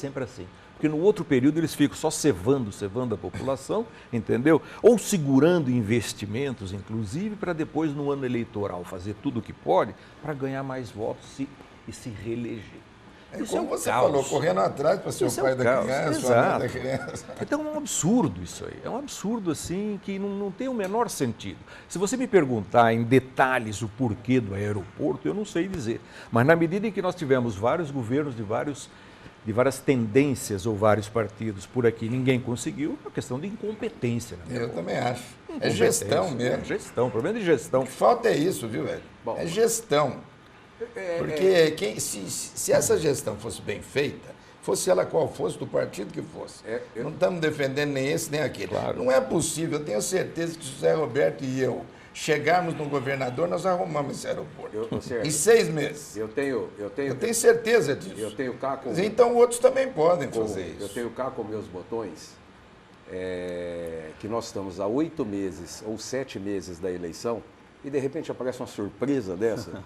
sempre assim. Porque no outro período eles ficam só cevando a população, entendeu? Ou segurando investimentos, inclusive, para depois, no ano eleitoral, fazer tudo o que pode para ganhar mais votos e se reeleger. Isso como você falou, correndo atrás para ser o pai da criança, sua mãe da criança. Então é um absurdo isso aí. É um absurdo assim que não tem o menor sentido. Se você me perguntar em detalhes o porquê do aeroporto, eu não sei dizer. Mas na medida em que nós tivemos vários governos de várias tendências ou vários partidos por aqui, ninguém conseguiu, é uma questão de incompetência. Eu também acho. É gestão mesmo. É gestão, problema de gestão. O que falta é isso, viu, velho? Bom, é gestão. Porque se essa gestão fosse bem feita, fosse ela qual fosse, do partido que fosse, não estamos defendendo nem esse nem aquele. Claro. Não é possível, eu tenho certeza que se o José Roberto e eu chegarmos no governador, nós arrumamos esse aeroporto. Em 6 meses. Eu tenho certeza disso. Eu tenho cá com... Então outros também podem fazer isso. Eu tenho cá com meus botões que nós estamos há 8 meses ou 7 meses da eleição e de repente aparece uma surpresa dessa.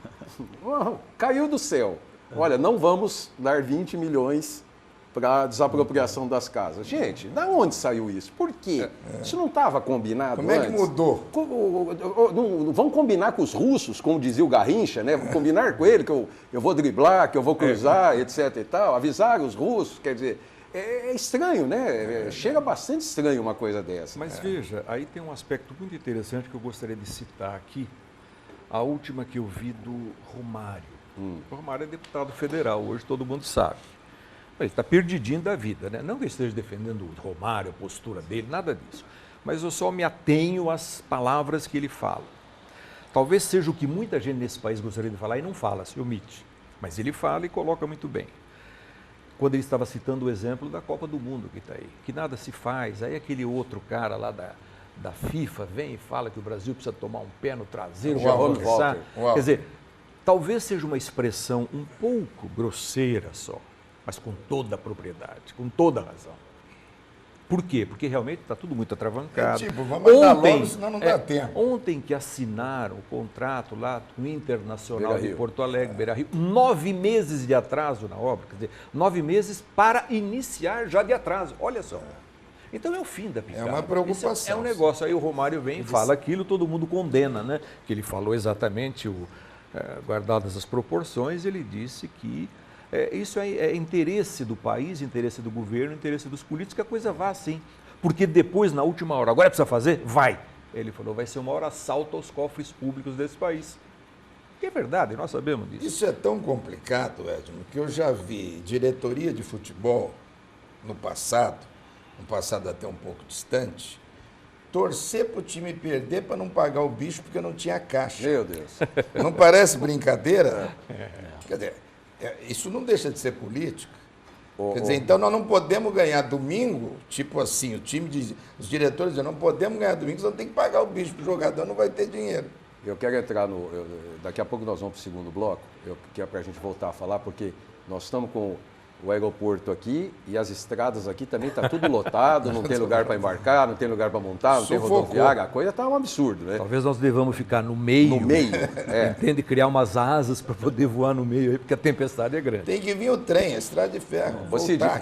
Caiu do céu. Olha, não vamos dar 20 milhões para desapropriação das casas. Gente, da onde saiu isso? Por quê? Isso não estava combinado Como é que mudou? Vamos combinar com os russos, como dizia o Garrincha, né? Vamos combinar com ele que eu vou driblar, que eu vou cruzar, etc. e tal. Avisar os russos, quer dizer, é estranho, né? Chega bastante estranho uma coisa dessa. Mas veja, aí tem um aspecto muito interessante que eu gostaria de citar aqui. A última que eu vi do Romário. O Romário é deputado federal, hoje todo mundo sabe. Ele está perdidinho da vida, né? Não que eu esteja defendendo o Romário, a postura dele, nada disso. Mas eu só me atenho às palavras que ele fala. Talvez seja o que muita gente nesse país gostaria de falar e não fala, se omite. Mas ele fala e coloca muito bem. Quando ele estava citando o exemplo da Copa do Mundo que está aí, que nada se faz, aí aquele outro cara lá da FIFA vem e fala que o Brasil precisa tomar um pé no traseiro, já vamos começar. Quer dizer, talvez seja uma expressão um pouco grosseira só, mas com toda a propriedade, com toda a razão. Por quê? Porque realmente está tudo muito atravancado. Vamos andar logo, senão não dá tempo. Ontem que assinaram o contrato lá com o Internacional de Porto Alegre, Beira-Rio, 9 meses de atraso na obra, quer dizer, 9 meses para iniciar já de atraso, olha só. Então é o fim da picada. É uma preocupação. Isso é um negócio. Aí o Romário vem e fala aquilo, todo mundo condena, né? Que ele falou exatamente, guardadas as proporções, ele disse que isso é interesse do país, interesse do governo, interesse dos políticos, que a coisa vá assim. Porque depois, na última hora, agora precisa fazer? Vai. Ele falou, vai ser o maior assalto aos cofres públicos desse país. Que é verdade, nós sabemos disso. Isso é tão complicado, Edmo, que eu já vi diretoria de futebol no passado até um pouco distante, torcer para o time perder para não pagar o bicho porque não tinha caixa. Meu Deus. Não parece brincadeira? Quer dizer, isso não deixa de ser política. Quer dizer, então nós não podemos ganhar domingo, tipo assim, os diretores dizem, não podemos ganhar domingo, senão tem que pagar o bicho, o jogador não vai ter dinheiro. Eu quero entrar daqui a pouco nós vamos para o segundo bloco, que é para a gente voltar a falar, porque nós estamos com o aeroporto aqui e as estradas aqui também está tudo lotado, não tem lugar para embarcar, não tem lugar para montar, não tem rodoviária, a coisa está um absurdo, né? Talvez nós devamos ficar no meio. No meio, entende? Criar umas asas para poder voar no meio aí, porque a tempestade é grande. Tem que vir o trem, a estrada de ferro,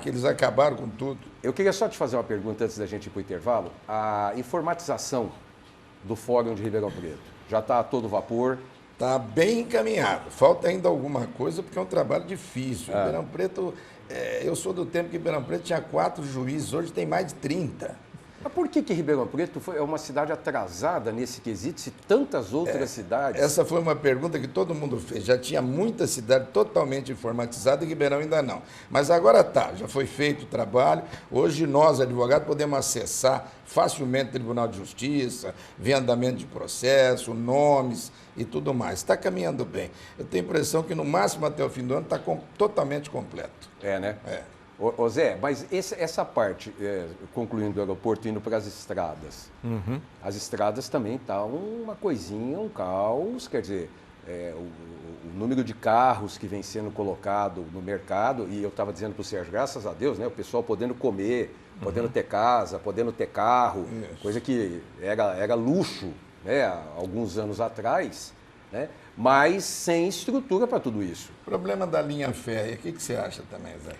que eles acabaram com tudo. Eu queria só te fazer uma pergunta antes da gente ir para o intervalo. A informatização do Fórum de Ribeirão Preto já está a todo vapor? Está bem encaminhado. Falta ainda alguma coisa, porque é um trabalho difícil. Ribeirão Preto, eu sou do tempo que Ribeirão Preto tinha 4 juízes, hoje tem mais de 30. Mas por que Ribeirão Preto é uma cidade atrasada nesse quesito, se tantas outras cidades... Essa foi uma pergunta que todo mundo fez. Já tinha muita cidade totalmente informatizada e Ribeirão ainda não. Mas agora está, já foi feito o trabalho. Hoje nós, advogados, podemos acessar facilmente o Tribunal de Justiça, ver andamento de processo, nomes e tudo mais. Está caminhando bem. Eu tenho a impressão que no máximo até o fim do ano está totalmente completo. Né? Ô Zé, mas essa parte, concluindo o aeroporto, indo para as estradas, as estradas também estão uma coisinha, um caos, quer dizer, o número de carros que vem sendo colocado no mercado, e eu estava dizendo para o Sérgio, graças a Deus, né, o pessoal podendo comer, podendo ter casa, podendo ter carro, coisa que era luxo, né, há alguns anos atrás, né, mas sem estrutura para tudo isso. O problema da linha férrea, o que você acha também, Zé?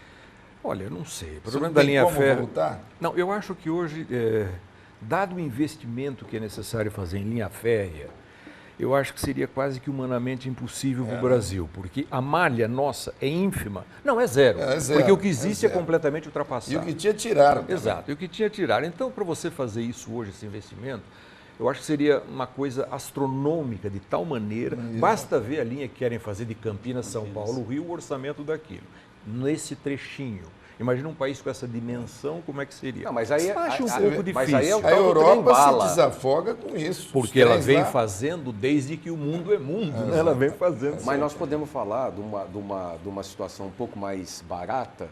Olha, eu não sei. O Você problema não da tem linha como férrea... voltar? Não, eu acho que hoje, dado o investimento que é necessário fazer em linha férrea, eu acho que seria quase que humanamente impossível para o Brasil, porque a malha nossa é ínfima. Não, é zero. É zero, porque o que existe é zero. completamente ultrapassado. E o que tinha tiraram. também. Exato, e o que tinha tiraram. Então, para você fazer isso hoje, esse investimento, eu acho que seria uma coisa astronômica, de tal maneira, basta ver a linha que querem fazer de Campinas, São Paulo, Rio, o orçamento daquilo, nesse trechinho. Imagina um país com essa dimensão, como é que seria? Não, mas aí, Acho um a- pouco mas difícil. aí é o A tal do Europa trem-bala. se desafoga com isso. Porque Os ela trens vem lá- fazendo desde que o mundo é mundo, né? Ela vem fazendo. Mas nós podemos falar de uma situação um pouco mais barata,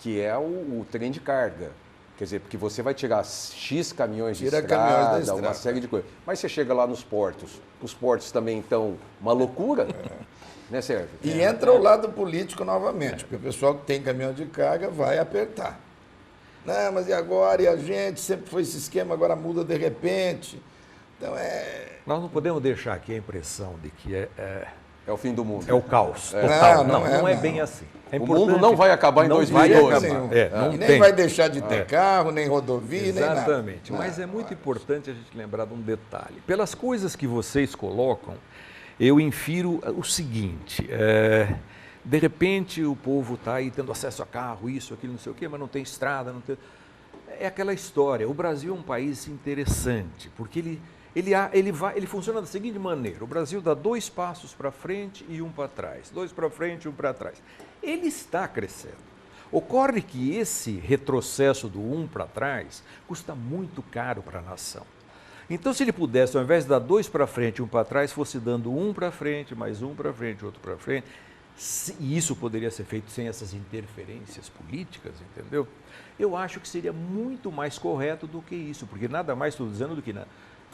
que é o trem de carga. Quer dizer, porque você vai tirar X caminhões de Tira estrada, caminhões da estrada. uma série de coisas. Mas você chega lá nos portos, os portos também estão uma loucura, né, Sérgio? E entra o lado político novamente, porque o pessoal que tem caminhão de carga vai apertar. Não, mas e agora? E a gente? Sempre foi esse esquema, agora muda de repente. Então Nós não podemos deixar aqui a impressão de que É o fim do mundo. é o caos total. Não, Não é não. bem assim. É O mundo importante- não vai acabar em não 2012. vai acabar. Não e nem tem. vai deixar de ter carro, nem rodovia, nem nada. Exatamente. Mas é muito importante a gente lembrar de um detalhe. Pelas coisas que vocês colocam, eu infiro o seguinte: de repente o povo está aí tendo acesso a carro, isso, aquilo, não sei o quê, mas não tem estrada, não tem. É aquela história. O Brasil é um país interessante, porque ele funciona da seguinte maneira: o Brasil dá 2 passos para frente e 1 para trás, 2 para frente e 1 para trás. Ele está crescendo. Ocorre que esse retrocesso do 1 para trás custa muito caro para a nação. Então, se ele pudesse, ao invés de dar 2 para frente e 1 para trás, fosse dando 1 para frente, mais 1 para frente, outro para frente, e isso poderia ser feito sem essas interferências políticas, entendeu? Eu acho que seria muito mais correto do que isso, porque nada mais estou dizendo do que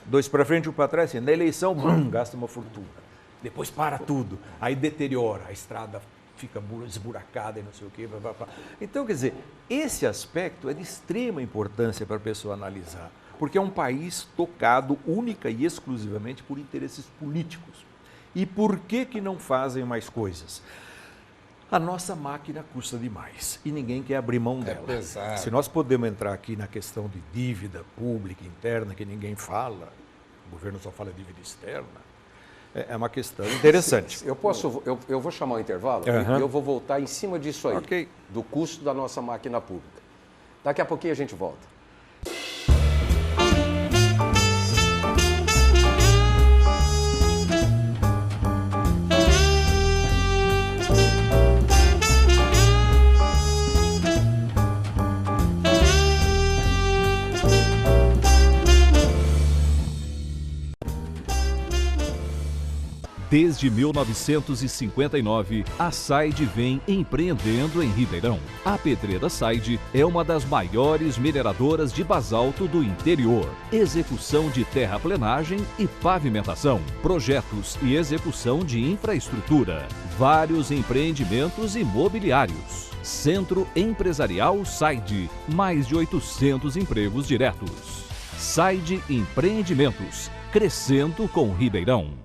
2 para frente, 1 para trás, assim, na eleição, gasta uma fortuna, depois para tudo, aí deteriora, a estrada fica esburacada e não sei o quê. Blá, blá, blá. Então, quer dizer, esse aspecto é de extrema importância para a pessoa analisar, porque é um país tocado única e exclusivamente por interesses políticos. E por que não fazem mais coisas? A nossa máquina custa demais e ninguém quer abrir mão dela. pesado. Se nós podemos entrar aqui na questão de dívida pública interna, que ninguém fala, o governo só fala de dívida externa, é uma questão interessante. Eu vou chamar o intervalo Aham. e eu vou voltar em cima disso aí, Ok. do custo da nossa máquina pública. Daqui a pouquinho a gente volta. Desde 1959, a SAID vem empreendendo em Ribeirão. A Pedreira SAID é uma das maiores mineradoras de basalto do interior. Execução de terraplenagem e pavimentação, projetos e execução de infraestrutura, vários empreendimentos imobiliários. Centro Empresarial SAID, mais de 800 empregos diretos. SAID Empreendimentos, crescendo com Ribeirão.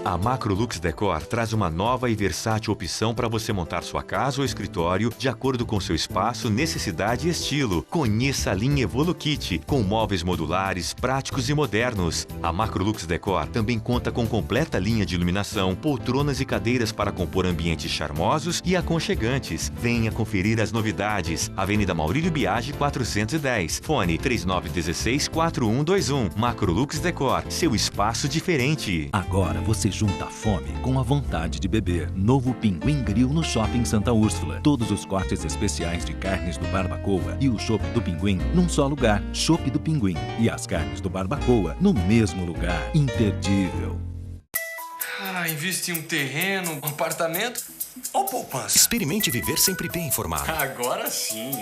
A Macrolux Decor traz uma nova e versátil opção para você montar sua casa ou escritório de acordo com seu espaço, necessidade e estilo. Conheça a linha EvoluKit, com móveis modulares, práticos e modernos. A Macrolux Decor também conta com completa linha de iluminação, poltronas e cadeiras para compor ambientes charmosos e aconchegantes. Venha conferir as novidades. Avenida Maurílio Biagi, 410. Fone 3916-4121. Macrolux Decor, seu espaço diferente. Agora você junta a fome com a vontade de beber. Novo Pinguim Grill no Shopping Santa Úrsula. Todos os cortes especiais de carnes do Barbacoa e o chopp do Pinguim num só lugar. Chopp do Pinguim. E as carnes do Barbacoa no mesmo lugar. Imperdível. Investe em um terreno, um apartamento ou poupança? Experimente viver sempre bem informado. Agora sim.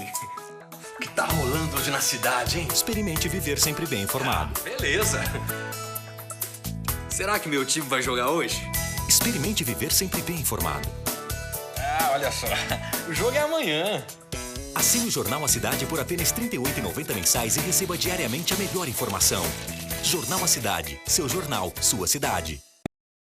O que tá rolando hoje na cidade, hein? Experimente viver sempre bem informado. Beleza. Será que meu time vai jogar hoje? Experimente viver sempre bem informado. Olha só. O jogo é amanhã. Assine o Jornal A Cidade por apenas R$ 38,90 mensais e receba diariamente a melhor informação. Jornal A Cidade, seu jornal, sua cidade.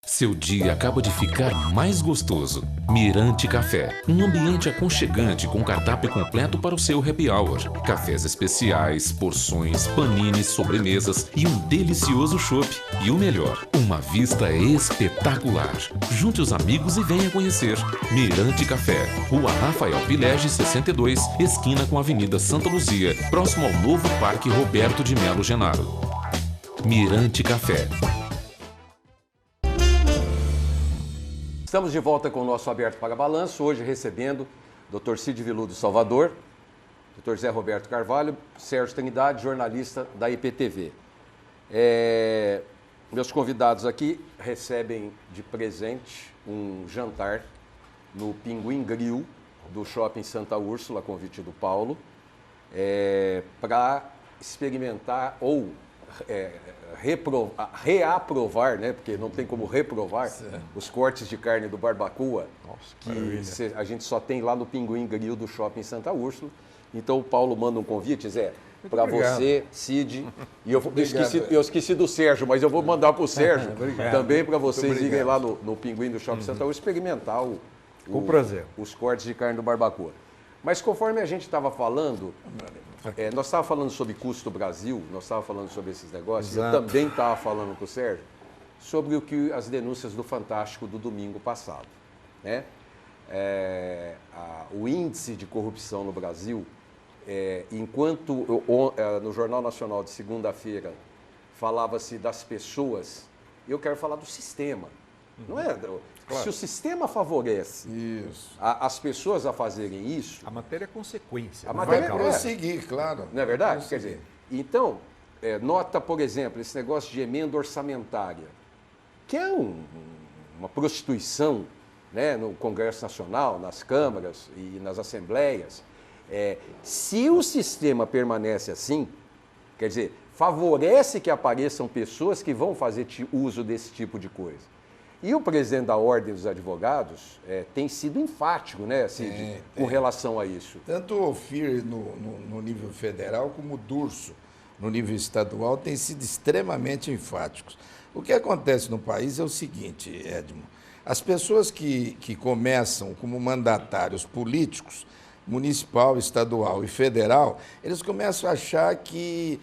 Seu dia acaba de ficar mais gostoso. Mirante Café, um ambiente aconchegante com cardápio completo para o seu happy hour. Cafés especiais, porções, panines, sobremesas e um delicioso chopp. E o melhor, uma vista espetacular. Junte os amigos e venha conhecer. Mirante Café, Rua Rafael Pilege 62, esquina com a Avenida Santa Luzia, próximo ao novo Parque Roberto de Melo Genaro. Mirante Café. Estamos de volta com o nosso Aberto para Balanço, hoje recebendo Dr. Cid Viludo Salvador, Dr. Zé Roberto Carvalho, Sérgio Trindade, jornalista da IPTV. Meus convidados aqui recebem de presente um jantar no Pinguim Grill do Shopping Santa Úrsula, a convite do Paulo, para experimentar ou reaprovar, né? Porque não tem como reprovar, os cortes de carne do barbacoa, que a gente só tem lá no Pinguim Grill do Shopping Santa Úrsula. Então o Paulo manda um convite, Zé, para você, Cid, e eu esqueci do Sérgio, mas eu vou mandar para o Sérgio também para vocês irem lá no Pinguim do Shopping Santa Úrsula experimentar com prazer os cortes de carne do barbacoa. Mas conforme a gente estava falando, nós estávamos falando sobre custo Brasil, nós estávamos falando sobre esses negócios, eu também estava falando com o Sérgio sobre as denúncias do Fantástico do domingo passado. Né? O índice de corrupção no Brasil, enquanto no Jornal Nacional de segunda-feira falava-se das pessoas, eu quero falar do sistema. Não é? Claro. Se o sistema favorece as pessoas a fazerem isso... A matéria é consequência. A matéria vai prosseguir, claro. Não é verdade? Quer dizer, então, nota, por exemplo, esse negócio de emenda orçamentária, que é uma prostituição, né, no Congresso Nacional, nas câmaras e nas assembleias. Se o sistema permanece assim, quer dizer, favorece que apareçam pessoas que vão fazer uso desse tipo de coisa. E o presidente da Ordem dos Advogados tem sido enfático, né, Cid, com relação a isso. Tanto o OFIR no nível federal como o DURSO no nível estadual têm sido extremamente enfáticos. O que acontece no país é o seguinte, Edmo, as pessoas que começam como mandatários políticos, municipal, estadual e federal, eles começam a achar que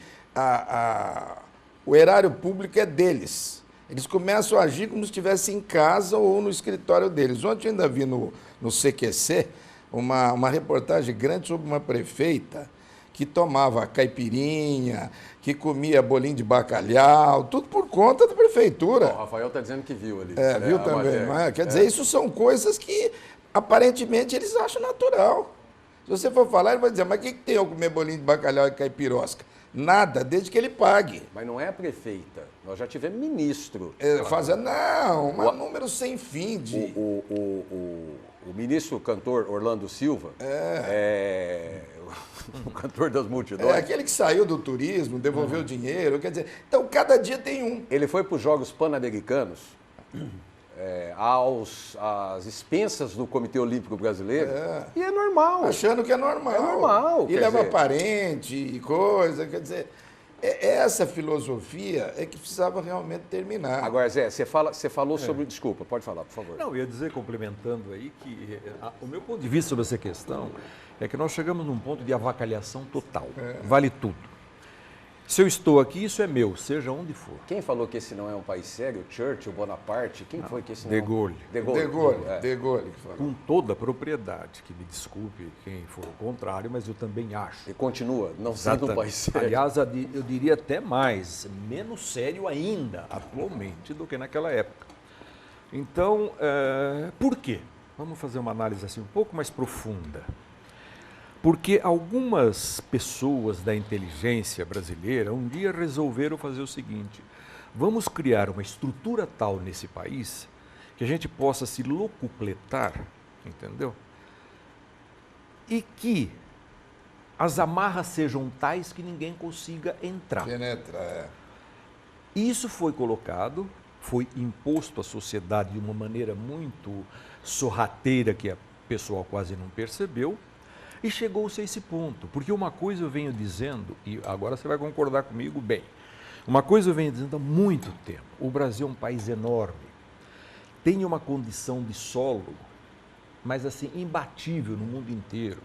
o erário público é deles. Eles começam a agir como se estivessem em casa ou no escritório deles. Ontem eu ainda vi no CQC uma reportagem grande sobre uma prefeita que tomava caipirinha, que comia bolinho de bacalhau, tudo por conta da prefeitura. O Rafael está dizendo que viu ali. Viu também. Mas, quer dizer, isso são coisas que aparentemente eles acham natural. Se você for falar, ele vai dizer, mas o que tem eu comer bolinho de bacalhau e caipirosca? Nada, desde que ele pague. Mas não é a prefeita. Nós já tivemos ministro. Um número sem fim de... O ministro cantor Orlando Silva, o cantor das multidões. Aquele que saiu do turismo, devolveu dinheiro, quer dizer... Então, cada dia tem um. Ele foi para os Jogos Pan-Americanos, às expensas do Comitê Olímpico Brasileiro, e é normal. Achando que é normal. É normal. E leva parente e coisa, quer dizer... Essa filosofia é que precisava realmente terminar. Agora, Zé, você falou sobre... Desculpa, pode falar, por favor. Não, eu ia dizer, complementando aí, que o meu ponto de vista sobre essa questão é que nós chegamos num ponto de avacalhação total. Vale tudo. Se eu estou aqui, isso é meu, seja onde for. Quem falou que esse não é um país sério? Churchill, Bonaparte? Quem foi que esse não... De Gaulle. De Gaulle que falou. Com toda a propriedade, que me desculpe quem for o contrário, mas eu também acho. E continua não sendo um país sério. Aliás, eu diria até mais, menos sério ainda, atualmente, do que naquela época. Então, por quê? Vamos fazer uma análise assim um pouco mais profunda. Porque algumas pessoas da inteligência brasileira um dia resolveram fazer o seguinte: vamos criar uma estrutura tal nesse país que a gente possa se locupletar, entendeu? E que as amarras sejam tais que ninguém consiga entrar. Penetra, Isso foi colocado, foi imposto à sociedade de uma maneira muito sorrateira que o pessoal quase não percebeu. E chegou-se a esse ponto, porque uma coisa eu venho dizendo, e agora você vai concordar comigo bem, uma coisa eu venho dizendo há muito tempo: o Brasil é um país enorme, tem uma condição de solo, mas assim, imbatível no mundo inteiro.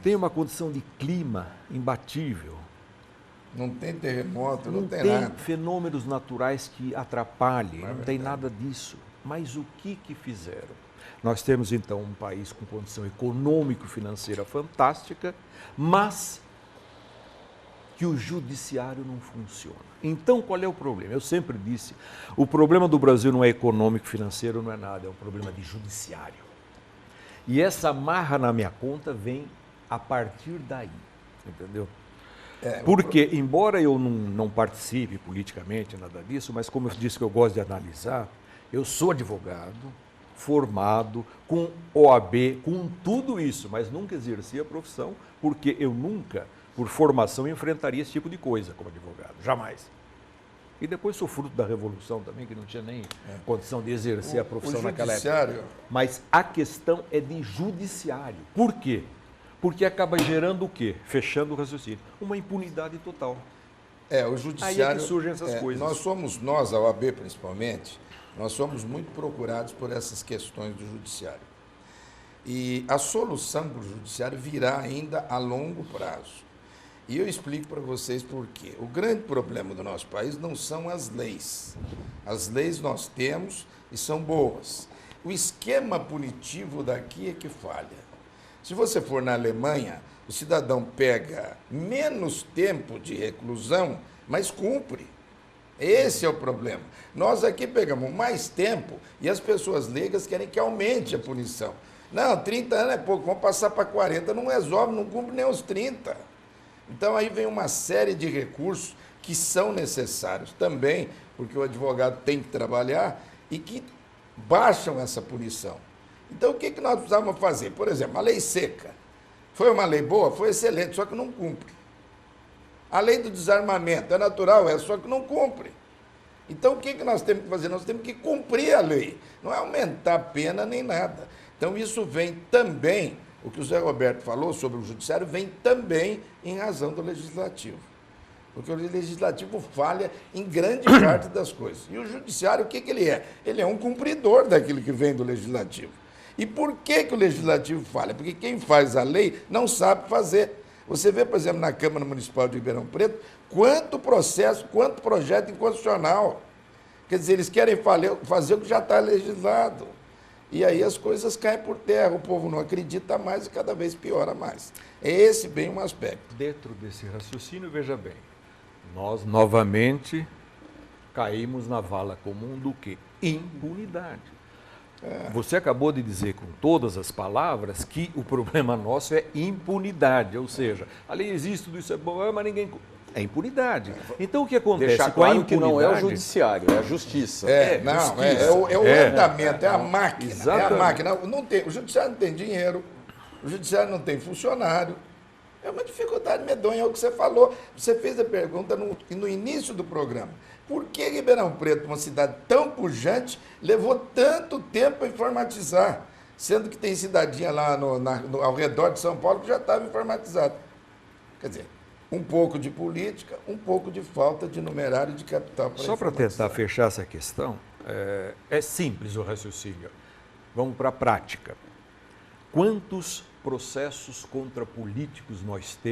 Tem uma condição de clima imbatível. Não tem terremoto, não tem tem nada. fenômenos naturais que atrapalhem, não tem nada disso. Mas o que fizeram? Nós temos, então, um país com condição econômico-financeira fantástica, mas que o judiciário não funciona. Então, qual é o problema? Eu sempre disse, o problema do Brasil não é econômico-financeiro, não é nada, é um problema de judiciário. E essa marra na minha conta vem a partir daí, entendeu? Porque, embora eu não participe politicamente, nada disso, mas como eu disse que eu gosto de analisar, eu sou advogado, formado, com OAB, com tudo isso, mas nunca exerci a profissão, porque eu nunca, por formação, enfrentaria esse tipo de coisa como advogado, jamais. E depois sou fruto da Revolução também, que não tinha nem condição de exercer a profissão naquela época. Mas a questão é de judiciário. Por quê? Porque acaba gerando o quê? Fechando o raciocínio. Uma impunidade total. O judiciário... Aí é que surgem essas coisas. Nós, a OAB principalmente, nós somos muito procurados por essas questões do judiciário. E a solução para o judiciário virá ainda a longo prazo. E eu explico para vocês por quê. O grande problema do nosso país não são as leis. As leis nós temos e são boas. O esquema punitivo daqui é que falha. Se você for na Alemanha, o cidadão pega menos tempo de reclusão, mas cumpre. Esse é o problema. Nós aqui pegamos mais tempo e as pessoas leigas querem que aumente a punição. Não, 30 anos é pouco, vamos passar para 40, não resolve, não cumpre nem os 30. Então aí vem uma série de recursos que são necessários também, porque o advogado tem que trabalhar e que baixam essa punição. Então, o que nós precisávamos fazer? Por exemplo, a lei seca. Foi uma lei boa? Foi excelente, só que não cumpre. A lei do desarmamento é natural, só que não cumpre. Então, o que nós temos que fazer? Nós temos que cumprir a lei, não é aumentar a pena nem nada. Então, isso vem também, o que o Zé Roberto falou sobre o judiciário, vem também em razão do legislativo. Porque o legislativo falha em grande parte das coisas. E o judiciário, o que ele é? Ele é um cumpridor daquilo que vem do legislativo. E por que o legislativo falha? Porque quem faz a lei não sabe fazer. Você vê, por exemplo, na Câmara Municipal de Ribeirão Preto, quanto processo, quanto projeto inconstitucional. Quer dizer, eles querem fazer o que já está legislado. E aí as coisas caem por terra, o povo não acredita mais e cada vez piora mais. É esse bem um aspecto. Dentro desse raciocínio, veja bem, nós novamente caímos na vala comum do quê? Impunidade. Você acabou de dizer com todas as palavras que o problema nosso é impunidade, ou seja, a lei existe, tudo isso é bom, mas ninguém... É impunidade. Então o que acontece Deixar com a claro impunidade... que não é o judiciário, é a justiça. O andamento, é a máquina. Exatamente. É a máquina. O judiciário não tem dinheiro, o judiciário não tem funcionário. É uma dificuldade medonha, é o que você falou. Você fez a pergunta no início do programa. Por que Ribeirão Preto, uma cidade tão pujante, levou tanto tempo para informatizar? Sendo que tem cidadinha lá ao redor de São Paulo que já estava informatizada. Quer dizer, um pouco de política, um pouco de falta de numerário de capital para Só para tentar fechar essa questão, é simples o raciocínio. Vamos para a prática. Quantos processos contra políticos nós temos